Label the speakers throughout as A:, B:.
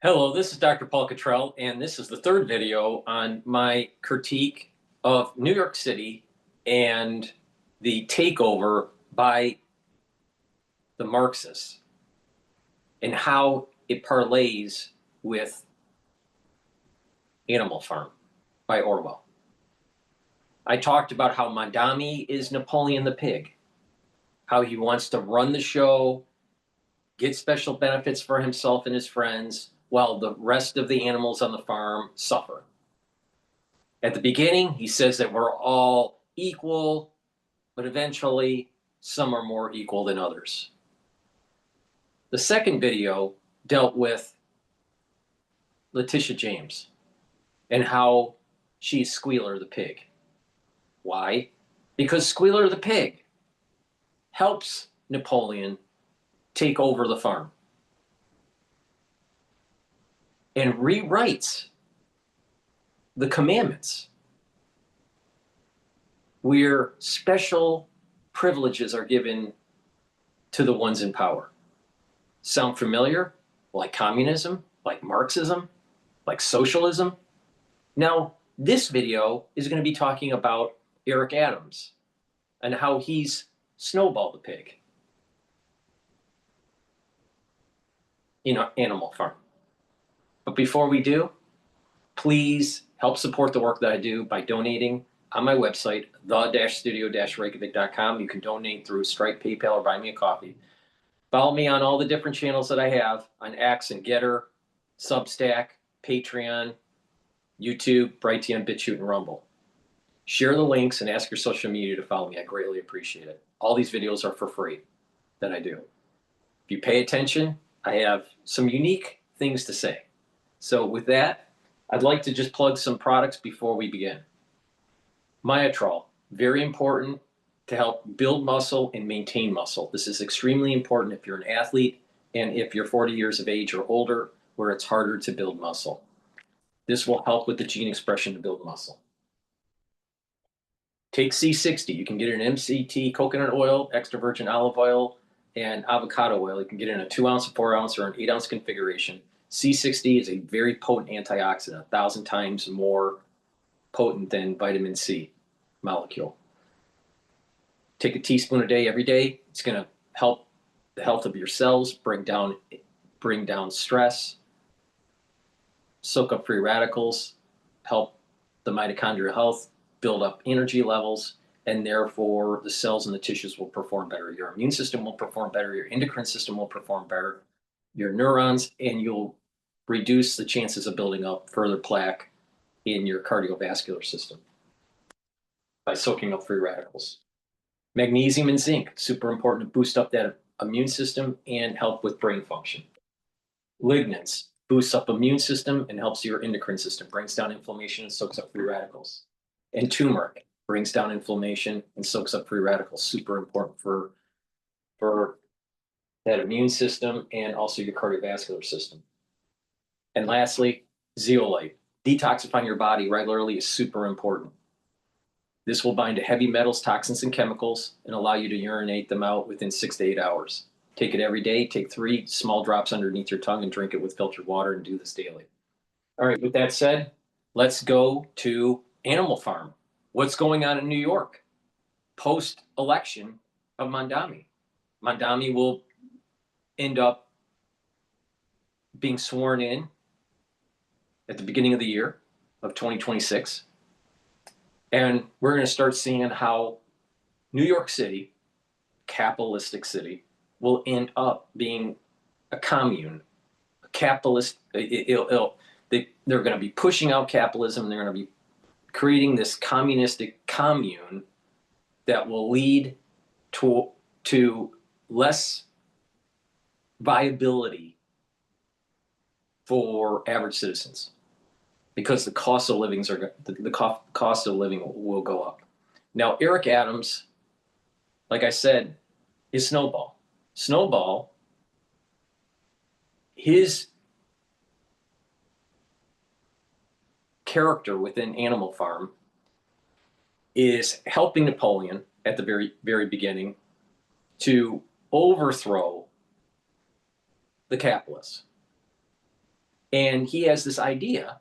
A: Hello, this is Dr. Paul Cottrell, and this is the third video on my critique of New York City and the takeover by the Marxists and how it parlays with Animal Farm by Orwell. I talked about how Mondami is Napoleon the pig, how he wants to run the show, get special benefits for himself and his friends, while the rest of the animals on the farm suffer. At the beginning, he says that we're all equal, but eventually some are more equal than others. The second video dealt with Letitia James and how she's Squealer the pig. Why? Because Squealer the pig helps Napoleon take over the farm and rewrites the commandments where special privileges are given to the ones in power. Sound familiar? Like communism, like Marxism, like socialism? Now, this video is going to be talking about Eric Adams and how he's Snowball the pig in Animal Farm. But before we do, please help support the work that I do by donating on my website, the-studio-reykjavik.com. You can donate through Stripe, PayPal, or buy me a coffee. Follow me on all the different channels that I have on X and GETTR, Substack, Patreon, YouTube, Brighteon, Bitchute, and Rumble. Share the links and ask your social media to follow me. I greatly appreciate it. All these videos are for free that I do. If you pay attention, I have some unique things to say. So with that, I'd like to just plug some products before we begin. Cottrell, very important to help build muscle and maintain muscle. This is extremely important if you're an athlete and if you're 40 years of age or older, where it's harder to build muscle. This will help with the gene expression to build muscle. Take C60. You can get it in MCT coconut oil, extra virgin olive oil, and avocado oil. You can get it in a 2 ounce, a 4 ounce, or an 8 ounce configuration. C60 is a very potent antioxidant, 1,000 times more potent than vitamin C molecule. Take a teaspoon a day every day. It's going to help the health of your cells, bring down stress, soak up free radicals, help the mitochondrial health, build up energy levels, and therefore the cells and the tissues will perform better. Your immune system will perform better. Your endocrine system will perform better. Your neurons, and you'll reduce the chances of building up further plaque in your cardiovascular system by soaking up free radicals. Magnesium and zinc, super important to boost up that immune system and help with brain function. Lignans boosts up immune system and helps your endocrine system, brings down inflammation and soaks up free radicals. And turmeric brings down inflammation and soaks up free radicals, super important for that immune system and also your cardiovascular system. And lastly, zeolite. Detoxifying your body regularly is super important. This will bind to heavy metals, toxins, and chemicals and allow you to urinate them out within 6 to 8 hours. Take it every day. Take 3 small drops underneath your tongue and drink it with filtered water, and do this daily. All right, with that said, let's go to Animal Farm. What's going on in New York post-election of Mondami? Mondami will end up being sworn in at the beginning of the year of 2026. And we're going to start seeing how New York City, capitalistic city, will end up being a commune, a capitalist. They're going to be pushing out capitalism. They're going to be creating this communistic commune that will lead to less viability for average citizens, because the cost of living will go up. Now, Eric Adams, like I said, is Snowball. Snowball, his character within Animal Farm is helping Napoleon at the very, very beginning to overthrow the capitalists. And he has this idea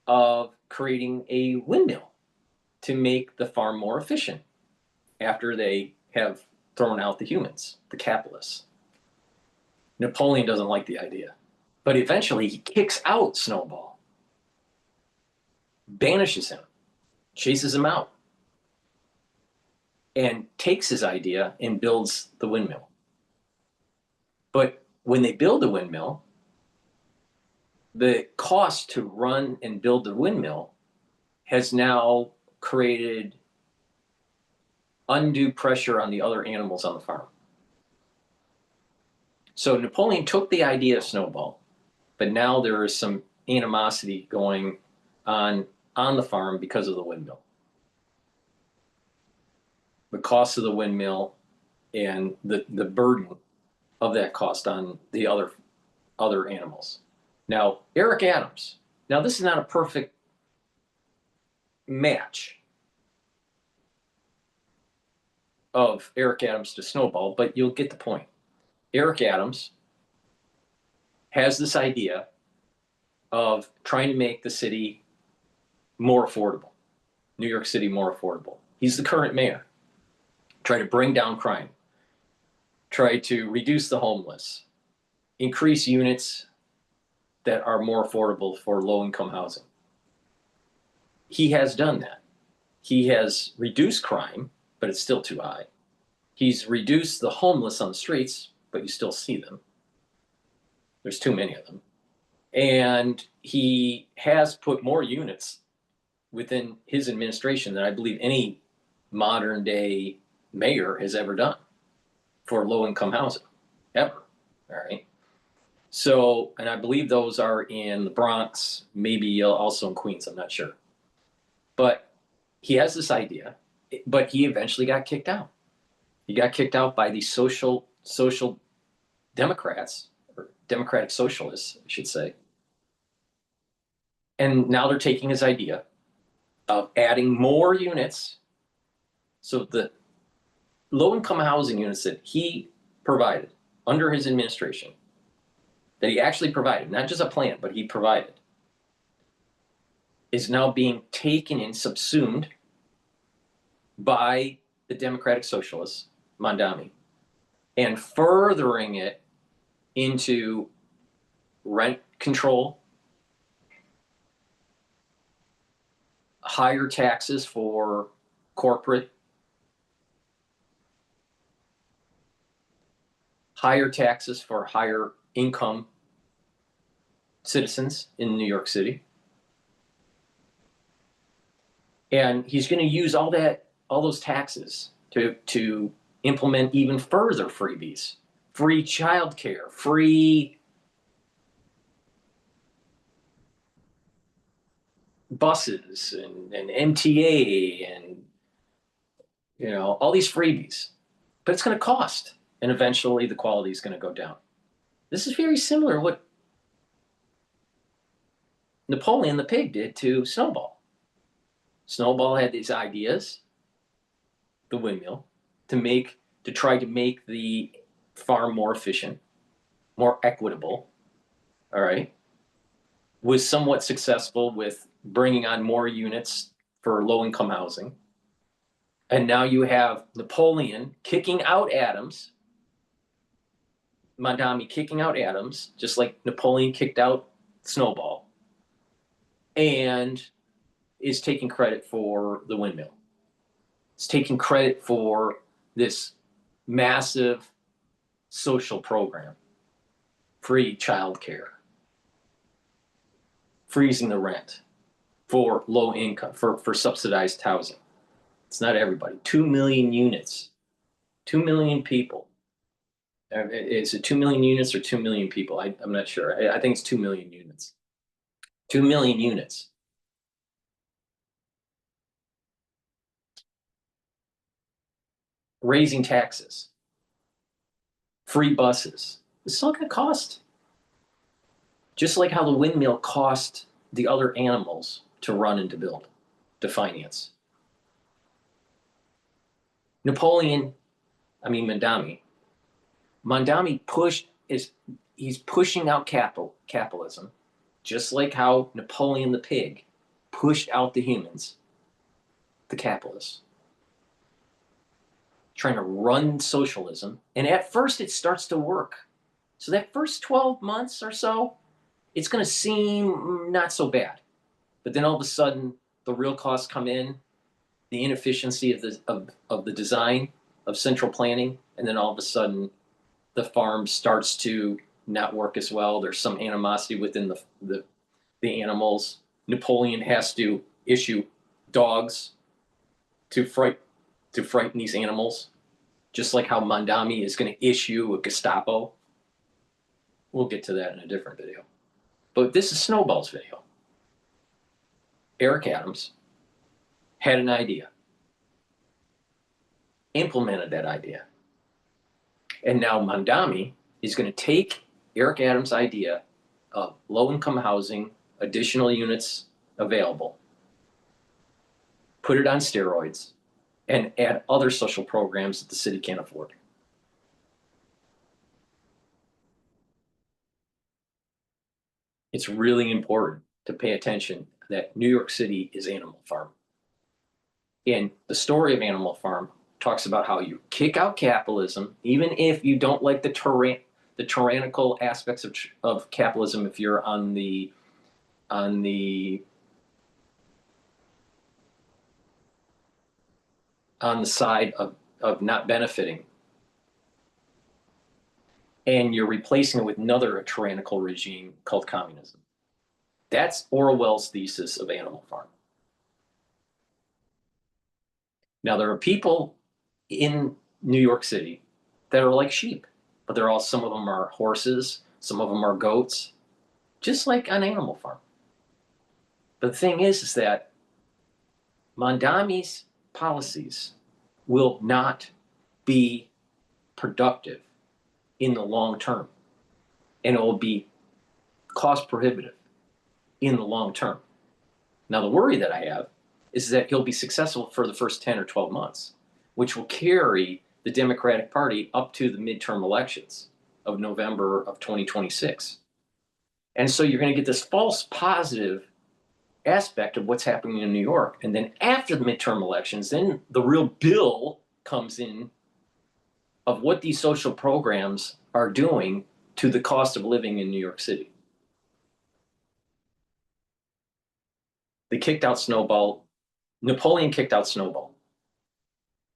A: of creating a windmill to make the farm more efficient after they have thrown out the humans, the capitalists. Napoleon doesn't like the idea, but eventually he kicks out Snowball, banishes him, chases him out, and takes his idea and builds the windmill. But when they build the windmill, the cost to run and build the windmill has now created undue pressure on the other animals on the farm. So Napoleon took the idea of Snowball, but now there is some animosity going on the farm because of the windmill. The cost of the windmill and the burden of that cost on the other animals. Now, Eric Adams. Now, this is not a perfect match of Eric Adams to Snowball, but you'll get the point. Eric Adams has this idea of trying to make the city more affordable, New York City more affordable. He's the current mayor. Try to bring down crime, try to reduce the homeless, increase units that are more affordable for low-income housing. He has done that. He has reduced crime, but it's still too high. He's reduced the homeless on the streets, but you still see them. There's too many of them. And he has put more units within his administration than I believe any modern day mayor has ever done for low-income housing, ever. All right. So, and I believe those are in the Bronx, maybe also in Queens, I'm not sure. But he has this idea, but he eventually got kicked out. He got kicked out by the social Democrats, or democratic socialists, I should say. And now they're taking his idea of adding more units. So the low-income housing units that he provided under his administration, that he actually provided, not just a plan, but he provided, is now being taken and subsumed by the democratic socialists, Mondami, and furthering it into rent control, higher taxes for corporate, higher taxes for higher income citizens in New York City. And he's going to use all those taxes to implement even further freebies, free childcare, free buses and MTA and all these freebies. But it's going to cost, and eventually the quality is going to go down. This is very similar to what Napoleon the Pig did to Snowball. Snowball had these ideas, the windmill, to try to make the farm more efficient, more equitable, all right? Was somewhat successful with bringing on more units for low-income housing. And now you have Napoleon kicking out Adams, Mondami kicking out Adams, just like Napoleon kicked out Snowball, and is taking credit for the windmill. It's taking credit for this massive social program, free childcare, freezing the rent for low income, for subsidized housing. It's not everybody. 2 million units, 2 million people. Is it 2 million units or 2 million people? I'm not sure. I think it's 2 million units. 2 million units. Raising taxes, free buses. It's all going to cost. Just like how the windmill cost the other animals to run and to build, to finance. Mondami he's pushing out capitalism just like how Napoleon the pig pushed out the humans, the capitalists, trying to run socialism. And at first it starts to work. So that first 12 months or so, it's going to seem not so bad. But then all of a sudden, the real costs come in, the inefficiency of the design of central planning, and then all of a sudden, the farm starts to not work as well. There's some animosity within the animals. Napoleon has to issue dogs to frighten these animals, just like how Mondami is going to issue a Gestapo. We'll get to that in a different video. But this is Snowball's video. Eric Adams had an idea, implemented that idea. And now Mondami is going to take Eric Adams' idea of low-income housing, additional units available, put it on steroids, and add other social programs that the city can't afford. It's really important to pay attention that New York City is Animal Farm. And the story of Animal Farm talks about how you kick out capitalism, even if you don't like the tyrannical aspects of capitalism, if you're on the side of not benefiting, and you're replacing it with another tyrannical regime called communism. That's Orwell's thesis of Animal Farm. Now, there are people in New York City that are like sheep, but some of them are horses, some of them are goats, just like on Animal Farm. But the thing is that Mondami's policies will not be productive in the long term, and it will be cost prohibitive in the long term. Now, the worry that I have is that he'll be successful for the first 10 or 12 months, which will carry the Democratic Party up to the midterm elections of November of 2026. And so you're going to get this false positive aspect of what's happening in New York. And then after the midterm elections, then the real bill comes in of what these social programs are doing to the cost of living in New York City. They kicked out Snowball. Napoleon kicked out Snowball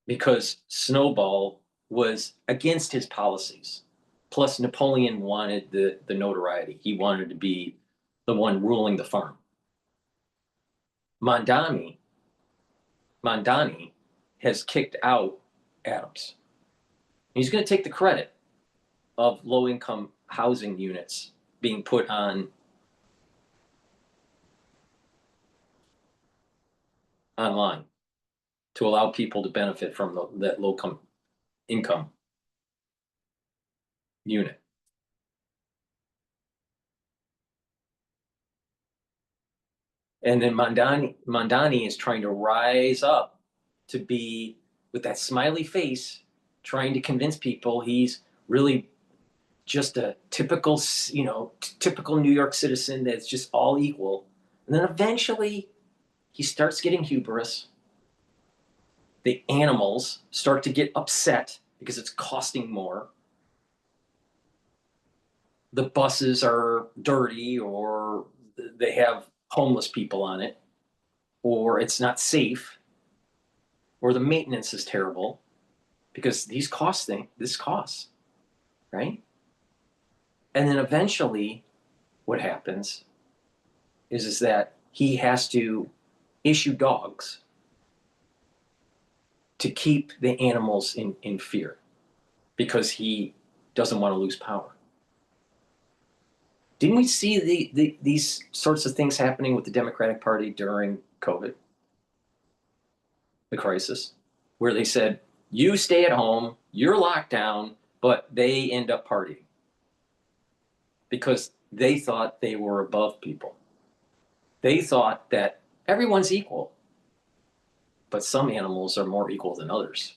A: because Snowball was against his policies. Plus, Napoleon wanted the notoriety. He wanted to be the one ruling the farm. Mondani has kicked out Adams. He's going to take the credit of low-income housing units being put on online to allow people to benefit from that low-income unit. And then Mondani is trying to rise up to be, with that smiley face, trying to convince people he's really just a typical New York citizen that's just all equal. And then eventually he starts getting hubris. The animals start to get upset because it's costing more. The buses are dirty, or they have homeless people on it, or it's not safe, or the maintenance is terrible, because this costs, right? And then eventually what happens is that he has to issue dogs to keep the animals in fear, because he doesn't want to lose power. Didn't we see these sorts of things happening with the Democratic Party during COVID, the crisis, where they said, you stay at home, you're locked down, but they end up partying because they thought they were above people. They thought that everyone's equal, but some animals are more equal than others.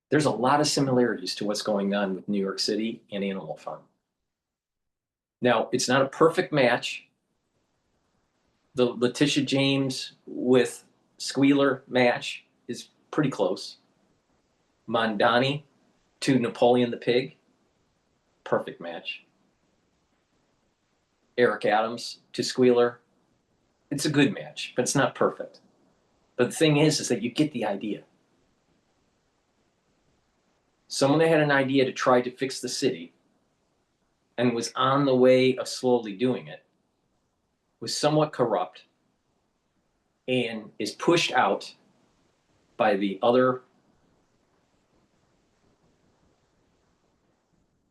A: There's a lot of similarities to what's going on with New York City and Animal Farm. Now, it's not a perfect match. The Letitia James with Squealer match is pretty close. Mondani to Napoleon the Pig, perfect match. Eric Adams to Squealer, it's a good match, but it's not perfect. But the thing is that you get the idea. Someone that had an idea to try to fix the city and was on the way of slowly doing it was somewhat corrupt and is pushed out by the other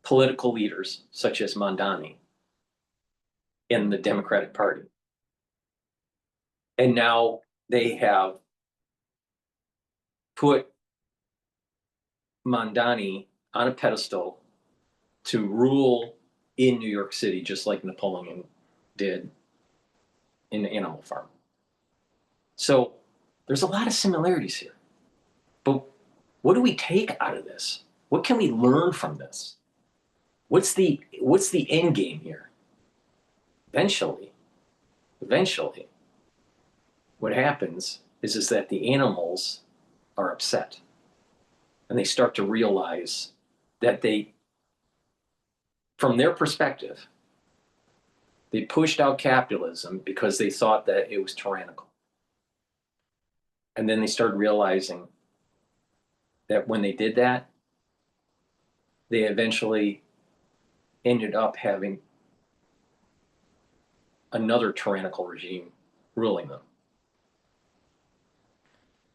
A: political leaders, such as Mondani in the Democratic Party. And now they have put Mondani on a pedestal to rule in New York City, just like Napoleon did in Animal Farm. So there's a lot of similarities here. But what do we take out of this? What can we learn from this? What's the end game here? Eventually, what happens is that the animals are upset. And they start to realize that from their perspective, they pushed out capitalism because they thought that it was tyrannical. And then they started realizing that when they did that, they eventually ended up having another tyrannical regime ruling them.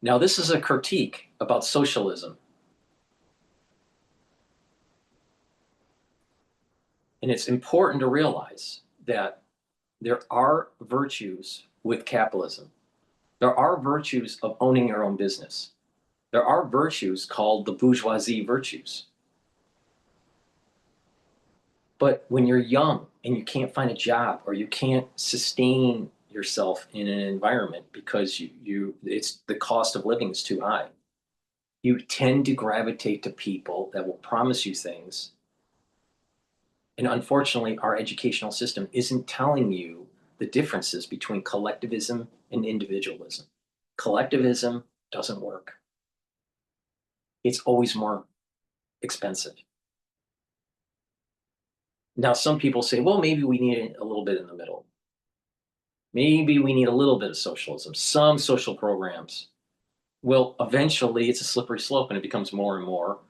A: Now, this is a critique about socialism. And it's important to realize that there are virtues with capitalism. There are virtues of owning your own business. There are virtues called the bourgeoisie virtues. But when you're young and you can't find a job or you can't sustain yourself in an environment because the cost of living is too high, you tend to gravitate to people that will promise you things. And unfortunately, our educational system isn't telling you the differences between collectivism and individualism. Collectivism doesn't work. It's always more expensive. Now, some people say, well, maybe we need a little bit in the middle. Maybe we need a little bit of socialism, some social programs. Well, eventually it's a slippery slope and it becomes more and more.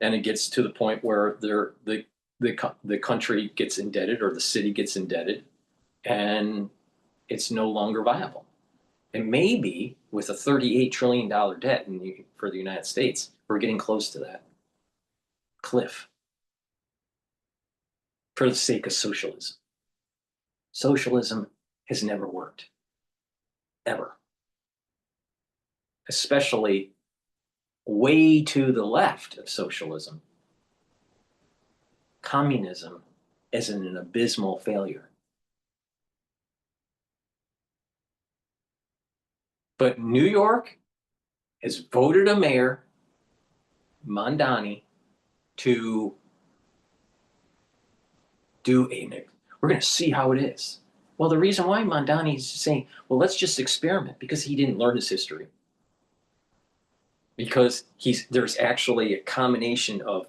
A: And it gets to the point where the country gets indebted or the city gets indebted and it's no longer viable. And maybe with a $38 trillion debt for the United States, we're getting close to that cliff for the sake of socialism. Socialism has never worked, ever. Especially way to the left of socialism. Communism is an abysmal failure. But New York has voted a mayor, Mondani, to we're going to see how it is. Well, the reason why Mondani is saying, well, let's just experiment, because he didn't learn his history. Because there's actually a combination of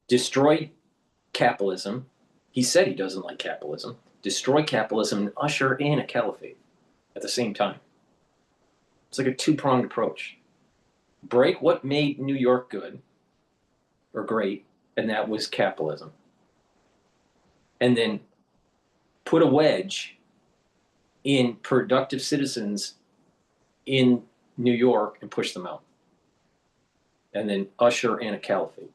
A: destroy capitalism. He said he doesn't like capitalism. Destroy capitalism and usher in a caliphate at the same time. It's like a two-pronged approach. Break what made New York good or great, and that was capitalism. And then put a wedge in productive citizens in New York and push them out. And then usher in a caliphate.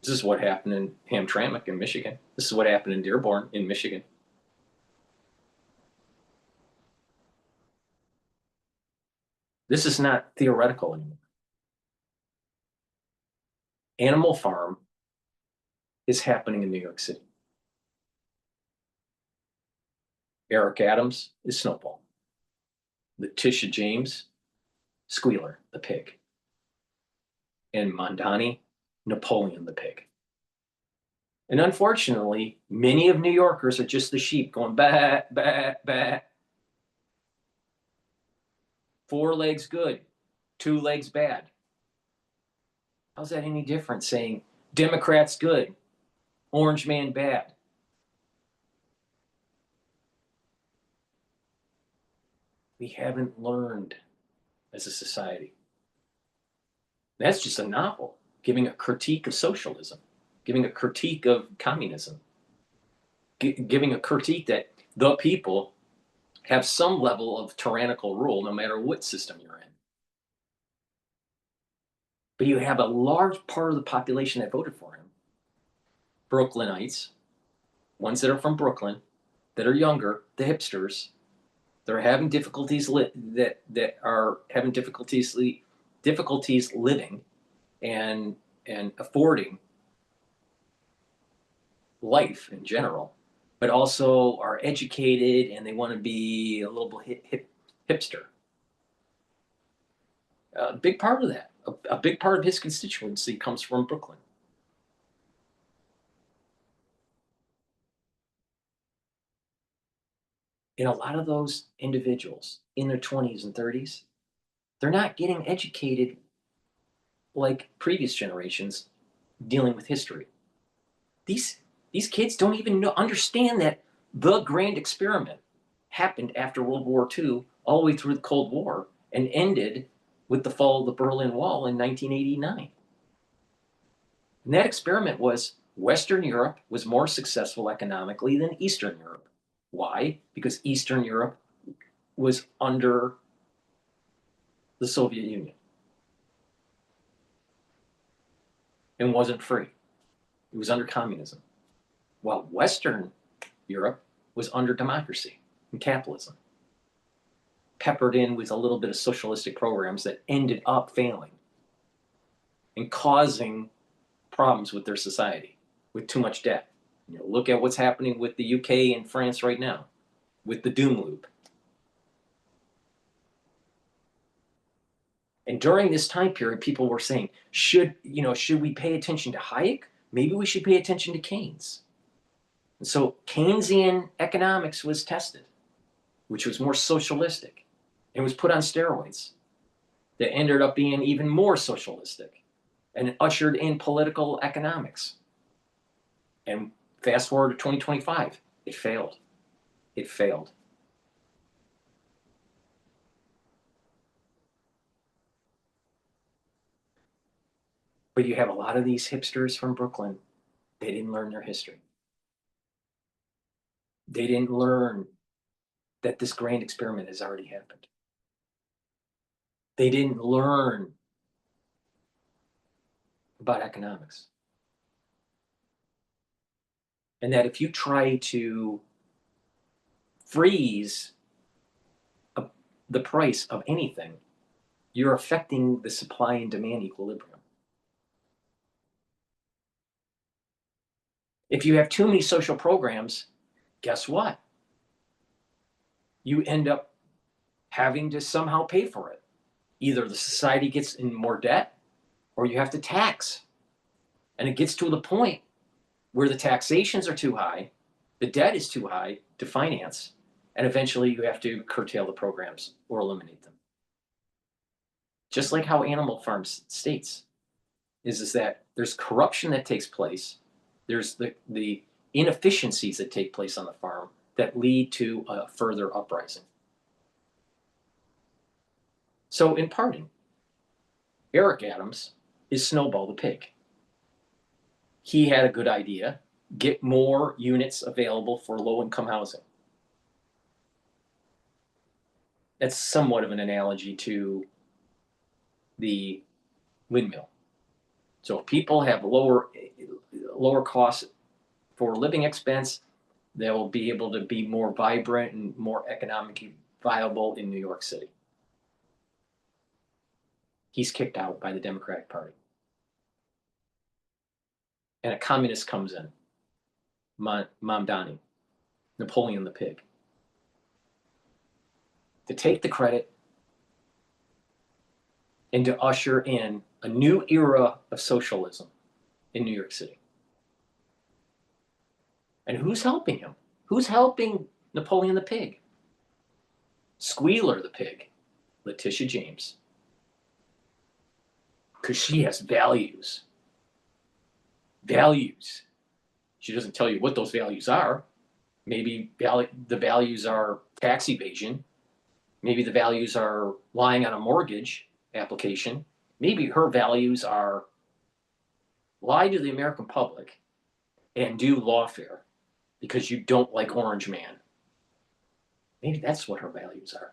A: This is what happened in Hamtramck in Michigan. This is what happened in Dearborn in Michigan. This is not theoretical anymore. Animal Farm is happening in New York City. Eric Adams is Snowball. Letitia James, Squealer, the pig. And Mondani, Napoleon the pig. And unfortunately, many of New Yorkers are just the sheep going bah, bah, bah. 4 legs good, 2 legs bad. How's that any different saying Democrats good, orange man bad? We haven't learned as a society. That's just a novel giving a critique of socialism, giving a critique of communism, giving a critique that the people have some level of tyrannical rule no matter what system you're in. But you have a large part of the population that voted for him, Brooklynites, ones that are from Brooklyn, that are younger, the hipsters, that are having difficulties that are having difficulties living and affording life in general, but also are educated and they want to be a little bit hipster. A big part of that, a big part of his constituency comes from Brooklyn. And a lot of those individuals in their 20s and 30s, they're not getting educated like previous generations dealing with history. These these kids don't even understand that the grand experiment happened after World War II, all the way through the Cold War, and ended with the fall of the Berlin Wall in 1989. And that experiment was Western Europe was more successful economically than Eastern Europe. Why? Because Eastern Europe was under the Soviet Union and wasn't free. It was under communism. While Western Europe was under democracy and capitalism, peppered in with a little bit of socialistic programs that ended up failing and causing problems with their society, with too much debt. Look at what's happening with the UK and France right now, with the doom loop. And during this time period, people were saying, should we pay attention to Hayek? Maybe we should pay attention to Keynes. And so Keynesian economics was tested, which was more socialistic, and was put on steroids. That ended up being even more socialistic and ushered in political economics. And fast forward to 2025, it failed. It failed. But you have a lot of these hipsters from Brooklyn, they didn't learn their history. They didn't learn that this grand experiment has already happened. They didn't learn about economics. And that if you try to freeze the price of anything, you're affecting the supply and demand equilibrium. If you have too many social programs, guess what? You end up having to somehow pay for it. Either the society gets in more debt or you have to tax. And it gets to the point where the taxations are too high, the debt is too high to finance, and eventually you have to curtail the programs or eliminate them. Just like how Animal Farm states, is that there's corruption that takes place, there's the inefficiencies that take place on the farm that lead to a further uprising. So in parting, Eric Adams is Snowball the pig. He had a good idea, get more units available for low-income housing. That's somewhat of an analogy to the windmill. So if people have lower costs for living expense, they'll be able to be more vibrant and more economically viable in New York City. He's kicked out by the Democratic Party. And a communist comes in, Mamdani, Napoleon the pig, to take the credit and to usher in a new era of socialism in New York City. And who's helping him? Who's helping Napoleon the pig? Squealer the pig, Letitia James. Because she has values. Values. She doesn't tell you what those values are. Maybe the values are tax evasion. Maybe the values are lying on a mortgage application. Maybe her values are lie to the American public and do lawfare because you don't like Orange Man. Maybe that's what her values are.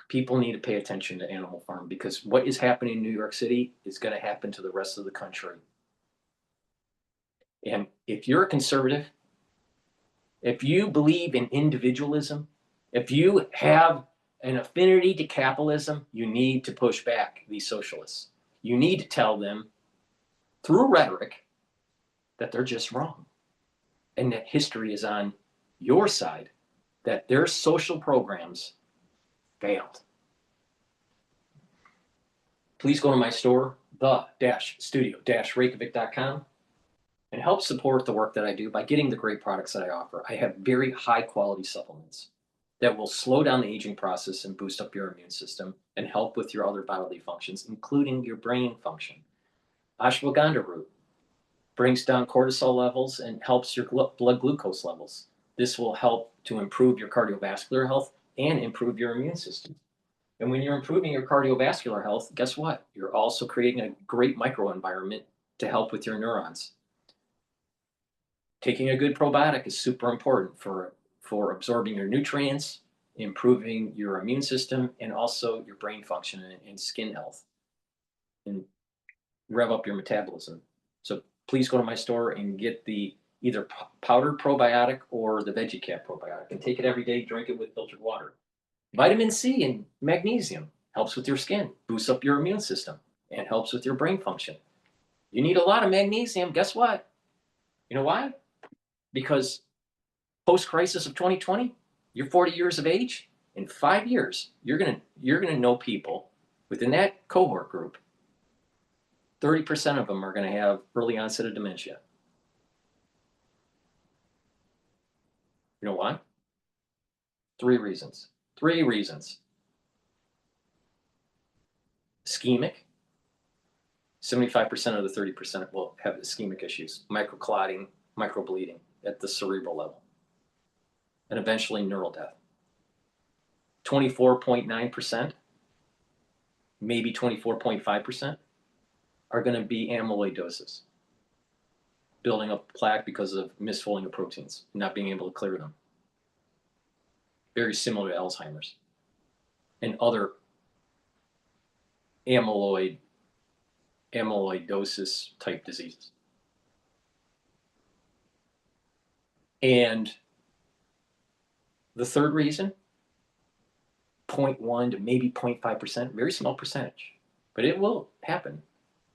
A: People need to pay attention to Animal Farm because what is happening in New York City is going to happen to the rest of the country. And if you're a conservative, if you believe in individualism, if you have an affinity to capitalism, you need to push back these socialists. You need to tell them through rhetoric that they're just wrong and that history is on your side, that their social programs failed. Please go to my store, the-studio-reykjavik.com, and help support the work that I do by getting the great products that I offer. I have very high quality supplements that will slow down the aging process and boost up your immune system and help with your other bodily functions, including your brain function. Ashwagandha root brings down cortisol levels and helps your blood glucose levels. This will help to improve your cardiovascular health and improve your immune system. And when you're improving your cardiovascular health, guess what? You're also creating a great microenvironment to help with your neurons. Taking a good probiotic is super important for absorbing your nutrients, improving your immune system, and also your brain function and skin health, and rev up your metabolism. So please go to my store and get the either powdered probiotic or the VeggieCap probiotic and take it every day, drink it with filtered water. Vitamin C and magnesium helps with your skin, boosts up your immune system, and helps with your brain function. You need a lot of magnesium. Guess what? You know why? Because post-crisis of 2020, you're 40 years of age. In 5 years, you're gonna know people within that cohort group. 30% of them are going to have early onset of dementia. You know why? 3 reasons. 3 reasons. Ischemic. 75% of the 30% will have ischemic issues, microclotting, microbleeding at the cerebral level, and eventually neural death. 24.9%, maybe 24.5%, are going to be amyloidosis, building up plaque because of misfolding of proteins, not being able to clear them. Very similar to Alzheimer's and other amyloidosis type diseases. And the third reason, 0.1 to maybe 0.5%, very small percentage, but it will happen,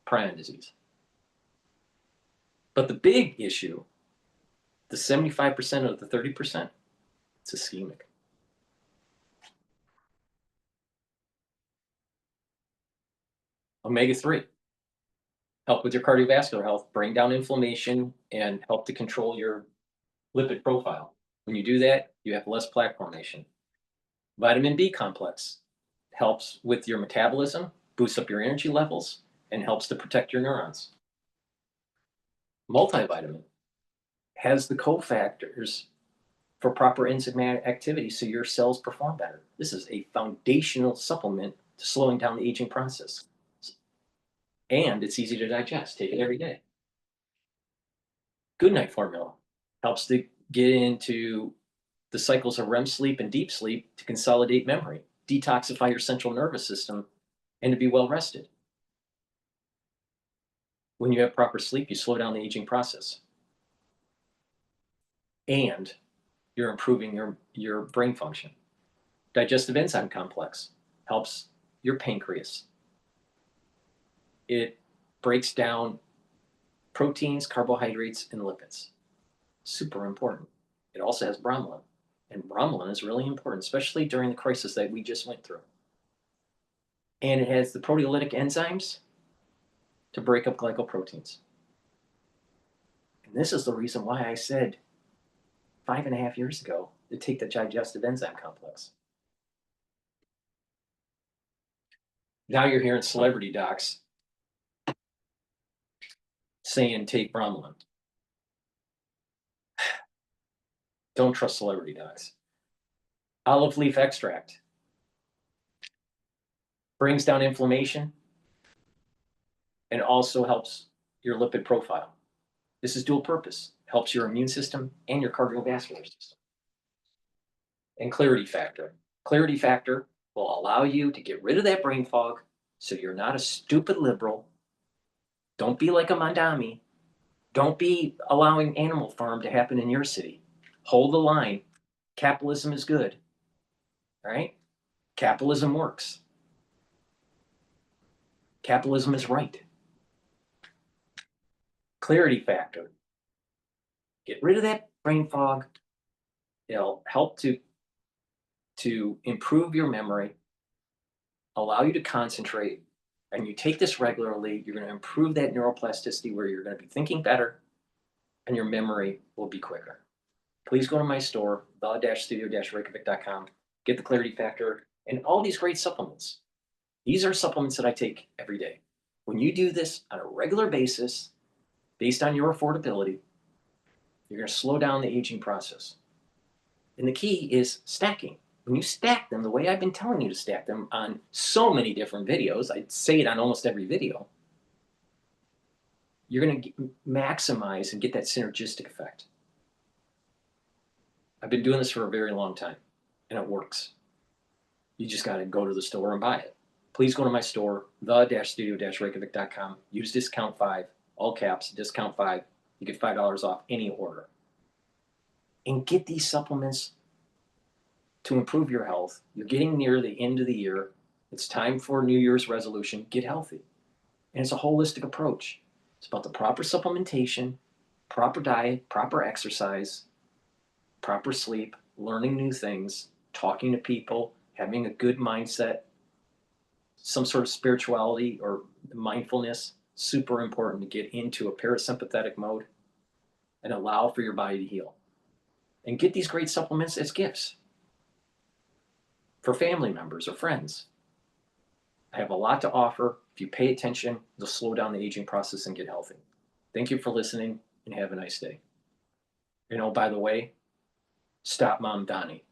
A: prion disease. But the big issue, the 75% of the 30%, it's ischemic. Omega-3, help with your cardiovascular health, bring down inflammation, and help to control your lipid profile. When you do that, you have less plaque formation. Vitamin B complex helps with your metabolism, boosts up your energy levels, and helps to protect your neurons. Multivitamin has the cofactors for proper enzymatic activity so your cells perform better. This is a foundational supplement to slowing down the aging process. And it's easy to digest. Take it every day. Good night formula helps to get into the cycles of REM sleep and deep sleep to consolidate memory, detoxify your central nervous system, and to be well rested. When you have proper sleep, you slow down the aging process. And you're improving your brain function. Digestive enzyme complex helps your pancreas. It breaks down proteins, carbohydrates, and lipids. Super important. It also has bromelain. And bromelain is really important, especially during the crisis that we just went through. And it has the proteolytic enzymes to break up glycoproteins. And And this is the reason why I said 5.5 years ago to take the digestive enzyme complex. Now you're hearing celebrity docs saying take bromelain. Don't trust celebrity docs. Olive leaf extract brings down inflammation and also helps your lipid profile. This is dual purpose, helps your immune system and your cardiovascular system. And clarity factor. Clarity factor will allow you to get rid of that brain fog so you're not a stupid liberal. Don't be like a Mandami. Don't be allowing Animal Farm to happen in your city. Hold the line. Capitalism is good, right? Capitalism works. Capitalism is right. Clarity factor. Get rid of that brain fog. It'll help to improve your memory, allow you to concentrate, and you take this regularly, you're going to improve that neuroplasticity where you're going to be thinking better and your memory will be quicker. Please go to my store, the-studio-reykjavik.com, get the Clarity Factor and all these great supplements. These are supplements that I take every day. When you do this on a regular basis, based on your affordability, you're going to slow down the aging process. And the key is stacking. When you stack them the way I've been telling you to stack them on so many different videos, I say it on almost every video, you're going to maximize and get that synergistic effect. I've been doing this for a very long time, and it works. You just got to go to the store and buy it. Please go to my store, the-studio-reykjavik.com. Use discount 5, all caps, discount 5. You get $5 off any order. And get these supplements to improve your health. You're getting near the end of the year. It's time for New Year's resolution. Get healthy. And it's a holistic approach. It's about the proper supplementation, proper diet, proper exercise, proper sleep, learning new things, talking to people, having a good mindset, some sort of spirituality or mindfulness. Super important to get into a parasympathetic mode and allow for your body to heal. And get these great supplements as gifts for family members or friends. I have a lot to offer. If you pay attention, you'll slow down the aging process and get healthy. Thank you for listening and have a nice day. And oh, by the way, stop Mom Donnie.